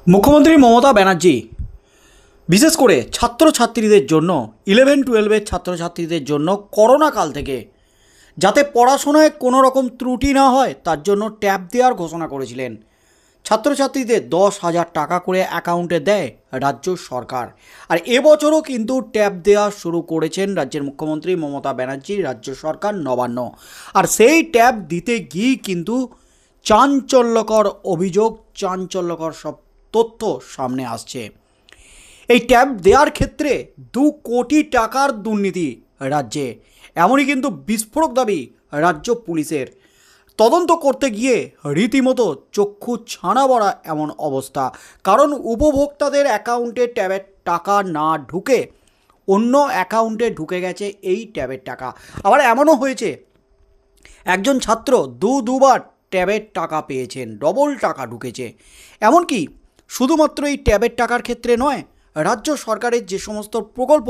মুখ্যমন্ত্রী মমতা ব্যানার্জি বিশেষ করে ছাত্রছাত্রীদের জন্য 11-12 ছাত্রছাত্রীদের জন্য করোনা কাল থেকে যাতে পড়াশোনায় কোনো রকম ত্রুটি না হয় তার জন্য ট্যাব দেওয়ার ঘোষণা করেছিলেন। ছাত্রছাত্রীদের 10,000 টাকা করে অ্যাকাউন্টে দেয় রাজ্য সরকার। আর এবছরও কিন্তু ট্যাব দেওয়া শুরু করেছেন রাজ্যের মুখ্যমন্ত্রী মমতা ব্যানার্জি, রাজ্য সরকার, নবান্ন। আর সেই ট্যাব দিতে গিয়ে কিন্তু চাঞ্চল্যকর অভিযোগ, চাঞ্চল্যকর সব তথ্য সামনে আসছে। এই ট্যাব দেওয়ার ক্ষেত্রে 2 কোটি টাকার দুর্নীতি রাজ্যে, এমনই কিন্তু বিস্ফোরক দাবি রাজ্য পুলিশের। তদন্ত করতে গিয়ে রীতিমতো চক্ষু ছানা বড়া এমন অবস্থা, কারণ উপভোক্তাদের অ্যাকাউন্টে ট্যাবের টাকা না ঢুকে অন্য অ্যাকাউন্টে ঢুকে গেছে এই ট্যাবের টাকা। আবার এমনও হয়েছে একজন ছাত্র দুবার ট্যাবের টাকা পেয়েছেন, ডবল টাকা ঢুকেছে। এমনকি শুধুমাত্র এই ট্যাবের টাকার ক্ষেত্রে নয়, রাজ্য সরকারের যে সমস্ত প্রকল্প,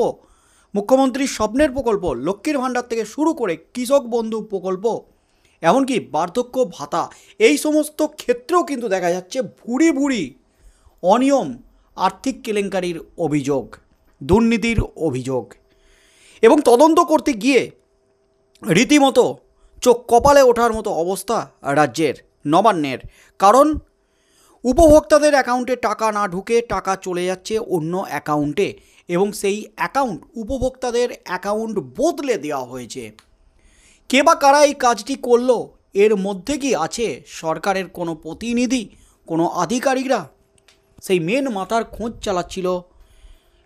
মুখ্যমন্ত্রীর স্বপ্নের প্রকল্প, লক্ষ্মীর ভাণ্ডার থেকে শুরু করে কৃষক বন্ধু প্রকল্প, এমনকি বার্ধক্য ভাতা, এই সমস্ত ক্ষেত্রেও কিন্তু দেখা যাচ্ছে ভুরি ভুরি অনিয়ম, আর্থিক কেলেঙ্কারির অভিযোগ, দুর্নীতির অভিযোগ। এবং তদন্ত করতে গিয়ে রীতিমতো চোখ কপালে ওঠার মতো অবস্থা রাজ্যের নবান্নের। কারণ উপভোক্তাদের অ্যাকাউন্টে টাকা না ঢুকে টাকা চলে যাচ্ছে অন্য অ্যাকাউন্টে, এবং সেই অ্যাকাউন্ট উপভোক্তাদের অ্যাকাউন্ট বদলে দেওয়া হয়েছে। কে বা কারা এই কাজটি করলো? এর মধ্যে কি আছে সরকারের কোনো প্রতিনিধি, কোনো আধিকারিকরা? সেই মেন মাথার খোঁজ চালাচ্ছিল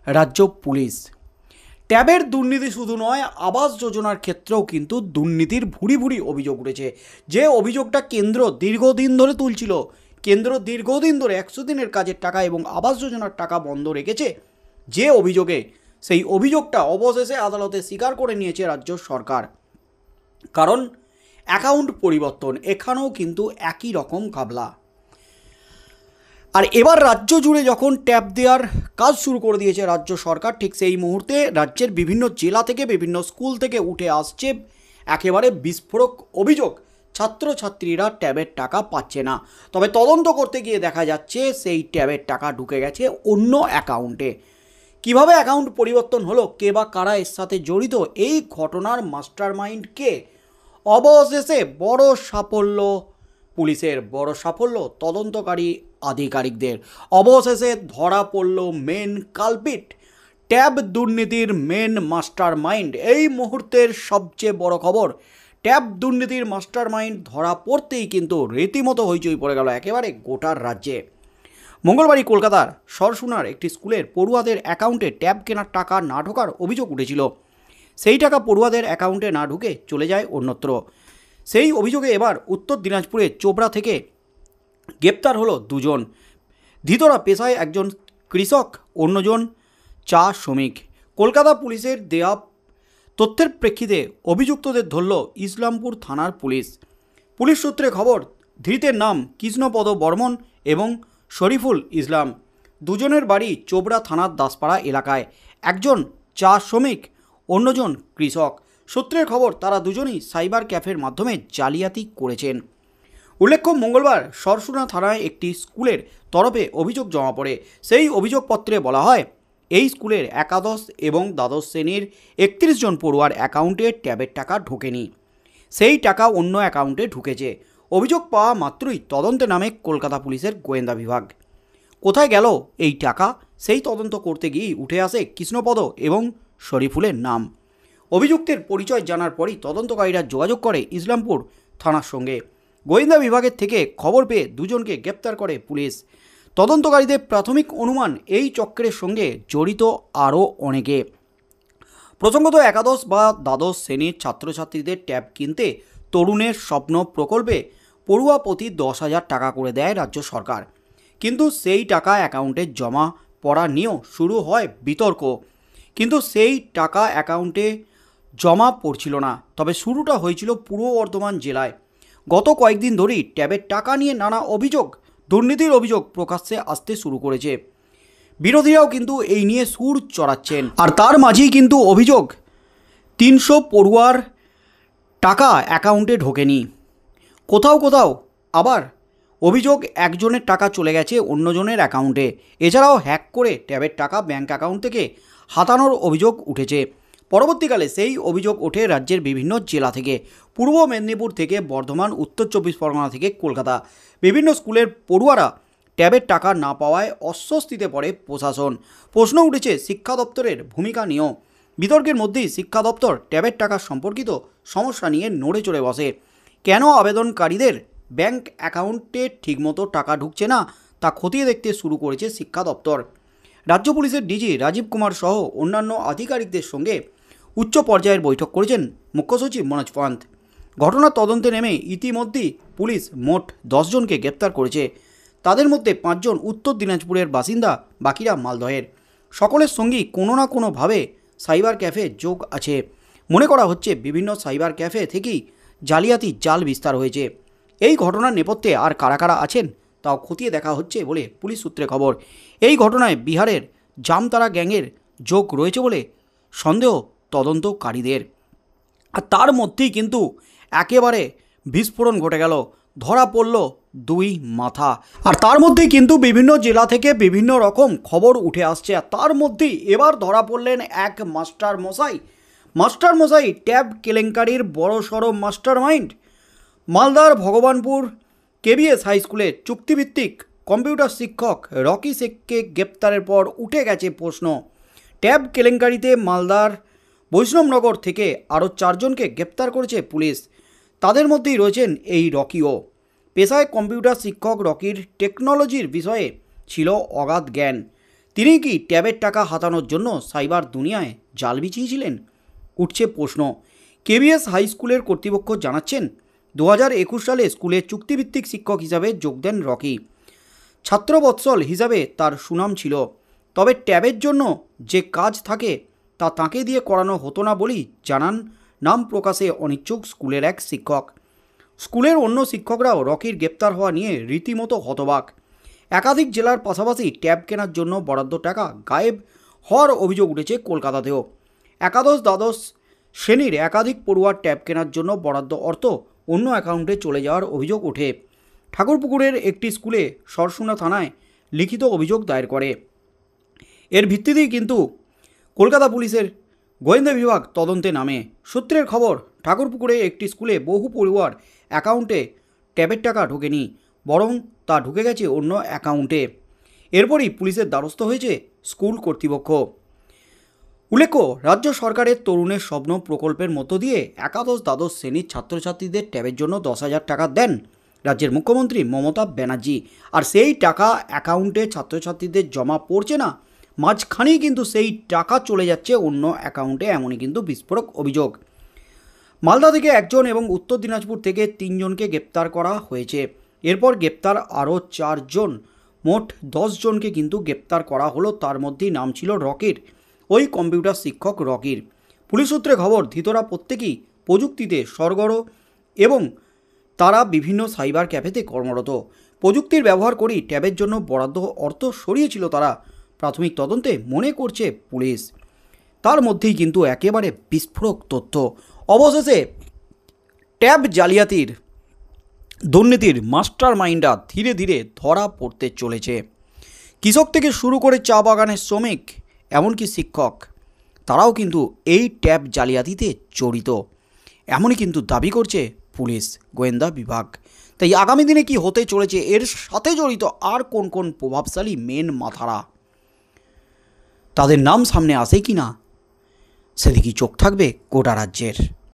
রাজ্য পুলিশ। ট্যাবের দুর্নীতি শুধু নয়, আবাস যোজনার ক্ষেত্রেও কিন্তু দুর্নীতির ভুরি ভুরি অভিযোগ উঠেছে। যে অভিযোগটা কেন্দ্র দীর্ঘদিন ধরে তুলছিল, কেন্দ্র দীর্ঘদিন ধরে 100 দিনের কাজের টাকা এবং আবাস যোজনার টাকা বন্ধ রেখেছে, যে অভিযোগে, সেই অভিযোগটা অবশেষে আদালতে স্বীকার করে নিয়েছে রাজ্য সরকার। কারণ অ্যাকাউন্ট পরিবর্তন, এখানেও কিন্তু একই রকম ঘাবলা। আর এবার রাজ্য জুড়ে যখন ট্যাব দেওয়ার কাজ শুরু করে দিয়েছে রাজ্য সরকার, ঠিক সেই মুহূর্তে রাজ্যের বিভিন্ন জেলা থেকে, বিভিন্ন স্কুল থেকে উঠে আসছে একেবারে বিস্ফোরক অভিযোগ। ছাত্রছাত্রীরা ট্যাবের টাকা পাচ্ছে না। তবে তদন্ত করতে গিয়ে দেখা যাচ্ছে সেই ট্যাবের টাকা ঢুকে গেছে অন্য অ্যাকাউন্টে। কিভাবে অ্যাকাউন্ট পরিবর্তন হলো, কে বা কারা এর সাথে জড়িত, এই ঘটনার মাস্টারমাইন্ড কে? অবশেষে বড় সাফল্য পুলিশের, বড় সাফল্য তদন্তকারী আধিকারিকদের। অবশেষে ধরা পড়ল মেন কালপিট, ট্যাব দুর্নীতির মেন মাস্টারমাইন্ড। এই মুহূর্তের সবচেয়ে বড় খবর, ট্যাব দুর্নীতির মাস্টারমাইন্ড ধরা পড়তেই কিন্তু রীতিমতো হইচই পড়ে গেল একেবারে গোটার রাজ্যে। মঙ্গলবারই কলকাতার সরসুনার একটি স্কুলের পড়ুয়াদের অ্যাকাউন্টে ট্যাব কেনার টাকা না ঢোকার অভিযোগ উঠেছিল। সেই টাকা পড়ুয়াদের অ্যাকাউন্টে না ঢুকে চলে যায় অন্যত্র। সেই অভিযোগে এবার উত্তর দিনাজপুরের চোপড়া থেকে গ্রেপ্তার হলো 2 জন। ধৃতরা পেশায় একজন কৃষক, অন্যজন চা শ্রমিক। কলকাতা পুলিশের দেয়া তথ্যের প্রেক্ষিতে অভিযুক্তদের ধরল ইসলামপুর থানার পুলিশ। পুলিশ সূত্রে খবর, ধৃতের নাম কৃষ্ণপদ বর্মন এবং শরীফুল ইসলাম। 2 জনের বাড়ি চোপড়া থানার দাসপাড়া এলাকায়। একজন চা শ্রমিক, অন্যজন কৃষক। সূত্রের খবর, তারা দুজনেই সাইবার ক্যাফের মাধ্যমে জালিয়াতি করেছেন। উল্লেখ্য, মঙ্গলবার সরসুনা থানায় একটি স্কুলের তরফে অভিযোগ জমা পড়ে। সেই অভিযোগপত্রে বলা হয়, এই স্কুলের একাদশ এবং দ্বাদশ শ্রেণীর 31 জন পড়ুয়ার অ্যাকাউন্টে ট্যাবের টাকা ঢোকেনি, সেই টাকা অন্য অ্যাকাউন্টে ঢুকেছে। অভিযোগ পাওয়া মাত্রই তদন্তে নামে কলকাতা পুলিশের গোয়েন্দা বিভাগ। কোথায় গেল এই টাকা, সেই তদন্ত করতে গিয়েই উঠে আসে কৃষ্ণপদ এবং শরীফুলের নাম। অভিযুক্তের পরিচয় জানার পরই তদন্তকারীরা যোগাযোগ করে ইসলামপুর থানার সঙ্গে। গোয়েন্দা বিভাগের থেকে খবর পেয়ে 2 জনকে গ্রেপ্তার করে পুলিশ। তদন্তকারীদের প্রাথমিক অনুমান, এই চক্রের সঙ্গে জড়িত আরও অনেকে। প্রসঙ্গত, একাদশ বা দ্বাদশ শ্রেণীর ছাত্রছাত্রীদের ট্যাব কিনতে তরুণের স্বপ্ন প্রকল্পে পড়ুয়া প্রতি 10,000 টাকা করে দেয় রাজ্য সরকার। কিন্তু সেই টাকা অ্যাকাউন্টে জমা পড়া নিয়েও শুরু হয় বিতর্ক। কিন্তু সেই টাকা অ্যাকাউন্টে জমা পড়ছিল না। তবে শুরুটা হয়েছিল পূর্ব বর্ধমান জেলায়। গত কয়েকদিন ধরেই ট্যাবের টাকা নিয়ে নানা অভিযোগ, দুর্নীতির অভিযোগ প্রকাশ্যে আসতে শুরু করেছে। বিরোধীরাও কিন্তু এই নিয়ে সুর চড়াচ্ছেন। আর তার মাঝেই কিন্তু অভিযোগ, 300 পড়ুয়ার টাকা অ্যাকাউন্টে ঢোকেনি। কোথাও কোথাও আবার অভিযোগ একজনের টাকা চলে গেছে অন্যজনের অ্যাকাউন্টে। এছাড়াও হ্যাক করে ট্যাবের টাকা ব্যাঙ্ক অ্যাকাউন্ট থেকে হাতানোর অভিযোগ উঠেছে। পরবর্তীকালে সেই অভিযোগ ওঠে রাজ্যের বিভিন্ন জেলা থেকে, পূর্ব মেদিনীপুর থেকে বর্ধমান, উত্তর চব্বিশ পরগনা থেকে কলকাতা। বিভিন্ন স্কুলের পড়ুয়ারা ট্যাবের টাকা না পাওয়ায় অস্বস্তিতে পড়ে প্রশাসন। প্রশ্ন উঠেছে শিক্ষা দপ্তরের ভূমিকা নিয়েও। বিতর্কের মধ্যেই শিক্ষা দপ্তর ট্যাবের টাকা সম্পর্কিত সমস্যা নিয়ে নড়ে চড়ে বসে। কেন আবেদনকারীদের ব্যাংক অ্যাকাউন্টে ঠিকমতো টাকা ঢুকছে না তা খতিয়ে দেখতে শুরু করেছে শিক্ষা দপ্তর। রাজ্য পুলিশের ডিজি রাজীব কুমার সহ অন্যান্য আধিকারিকদের সঙ্গে উচ্চ পর্যায়ের বৈঠক করেছেন মুখ্য সচিব মনোজ পান্ত। ঘটনার তদন্তে নেমে ইতিমধ্যেই পুলিশ মোট 10 জনকে গ্রেপ্তার করেছে। তাদের মধ্যে 5 জন উত্তর দিনাজপুরের বাসিন্দা, বাকিরা মালদহের। সকলের সঙ্গেই কোনো না কোনোভাবে সাইবার ক্যাফে যোগ আছে। মনে করা হচ্ছে বিভিন্ন সাইবার ক্যাফে থেকেই জালিয়াতি জাল বিস্তার হয়েছে। এই ঘটনার নেপথ্যে আর কারা কারা আছেন তাও খতিয়ে দেখা হচ্ছে বলে পুলিশ সূত্রে খবর। এই ঘটনায় বিহারের জামতারা গ্যাংয়ের যোগ রয়েছে বলে সন্দেহ তদন্তকারীদের। আর তার মধ্যেই কিন্তু একেবারে বিস্ফোরণ ঘটে গেল, ধরা পড়ল 2 মাথা। আর তার মধ্যেই কিন্তু বিভিন্ন জেলা থেকে বিভিন্ন রকম খবর উঠে আসছে। আর তার মধ্যেই এবার ধরা পড়লেন এক মাস্টার মশাই ট্যাব কেলেঙ্কারির বড়সড় মাস্টার মাইন্ড। মালদার ভগবানপুর কেবিএস হাই স্কুলের চুক্তিভিত্তিক কম্পিউটার শিক্ষক রকি শেখকে গ্রেপ্তারের পর উঠে গেছে প্রশ্ন। ট্যাব কেলেঙ্কারিতে মালদার বৈষ্ণবনগর থেকে আরও 4 জনকে গ্রেপ্তার করেছে পুলিশ। তাদের মধ্যেই রয়েছেন এই রকিও। পেশায় কম্পিউটার শিক্ষক রকির টেকনোলজির বিষয়ে ছিল অগাধ জ্ঞান। তিনি কি ট্যাবের টাকা হাতানোর জন্য সাইবার দুনিয়ায় জাল বিছিয়েছিলেন? উঠছে প্রশ্ন। কেবিএস হাই স্কুলের কর্তৃপক্ষ জানাচ্ছেন 2021 সালে স্কুলে চুক্তিভিত্তিক শিক্ষক হিসাবে যোগ দেন রকি। ছাত্রবৎসল হিসাবে তার সুনাম ছিল। তবে ট্যাবের জন্য যে কাজ থাকে তা তাঁকে দিয়ে করানো হতো না বলেই জানান নাম প্রকাশে অনিচ্ছুক স্কুলের এক শিক্ষক। স্কুলের অন্য শিক্ষকরাও রকির গ্রেপ্তার হওয়া নিয়ে রীতিমতো হতবাক। একাধিক জেলার পাশাপাশি ট্যাব কেনার জন্য বরাদ্দ টাকা গায়েব হওয়ার অভিযোগ উঠেছে কলকাতাতেও। একাদশ দ্বাদশ শ্রেণীর একাধিক পড়ুয়ার ট্যাব কেনার জন্য বরাদ্দ অর্থ অন্য অ্যাকাউন্টে চলে যাওয়ার অভিযোগ ওঠে। ঠাকুরপুকুরের একটি স্কুলে সরসুনা থানায় লিখিত অভিযোগ দায়ের করে। এর ভিত্তিতেই কিন্তু কলকাতা পুলিশের গোয়েন্দা বিভাগ তদন্তে নামে। সূত্রের খবর, ঠাকুরপুকুরে একটি স্কুলে বহু পড়ুয়ার অ্যাকাউন্টে ট্যাবের টাকা ঢোকেনি, বরং তা ঢুকে গেছে অন্য অ্যাকাউন্টে। এরপরই পুলিশের দ্বারস্থ হয়েছে স্কুল কর্তৃপক্ষ। উল্লেখ্য, রাজ্য সরকারের তরুণের স্বপ্ন প্রকল্পের মধ্য দিয়ে একাদশ দ্বাদশ শ্রেণীর ছাত্রছাত্রীদের ট্যাবের জন্য 10,000 টাকা দেন রাজ্যের মুখ্যমন্ত্রী মমতা ব্যানার্জি। আর সেই টাকা অ্যাকাউন্টে ছাত্রছাত্রীদের জমা পড়ছে না, মাঝখানেই কিন্তু সেই টাকা চলে যাচ্ছে অন্য অ্যাকাউন্টে, এমনই কিন্তু বিস্ফোরক অভিযোগ। মালদা থেকে 1 জন এবং উত্তর দিনাজপুর থেকে 3 জনকে গ্রেপ্তার করা হয়েছে। এরপর গ্রেপ্তার আরও 4 জন, মোট 10 জনকে কিন্তু গ্রেপ্তার করা হলো। তার মধ্যেই নাম ছিল রকির, ওই কম্পিউটার শিক্ষক রকির। পুলিশ সূত্রে খবর, ধৃতরা প্রত্যেকেই প্রযুক্তিতে সরগরম এবং তারা বিভিন্ন সাইবার ক্যাফেতে কর্মরত। প্রযুক্তির ব্যবহার করেই ট্যাবের জন্য বরাদ্দ অর্থ সরিয়েছিল তারা, প্রাথমিক তদন্তে মনে করছে পুলিশ। তার মধ্যেই কিন্তু একেবারে বিস্ফোরক তথ্য। অবশেষে ট্যাব জালিয়াতির দুর্নীতির মাস্টার মাইন্ডরা ধীরে ধীরে ধরা পড়তে চলেছে। কৃষক থেকে শুরু করে চা বাগানের শ্রমিক, এমনকি শিক্ষক, তারাও কিন্তু এই ট্যাব জালিয়াতিতে জড়িত, এমনই কিন্তু দাবি করছে পুলিশ গোয়েন্দা বিভাগ। তাই আগামী দিনে কি হতে চলেছে, এর সাথে জড়িত আর কোন কোন প্রভাবশালী মেন মাথারা, তাদের নাম সামনে আসে কি না, সেদিকেই চোখ থাকবে গোটা রাজ্যের।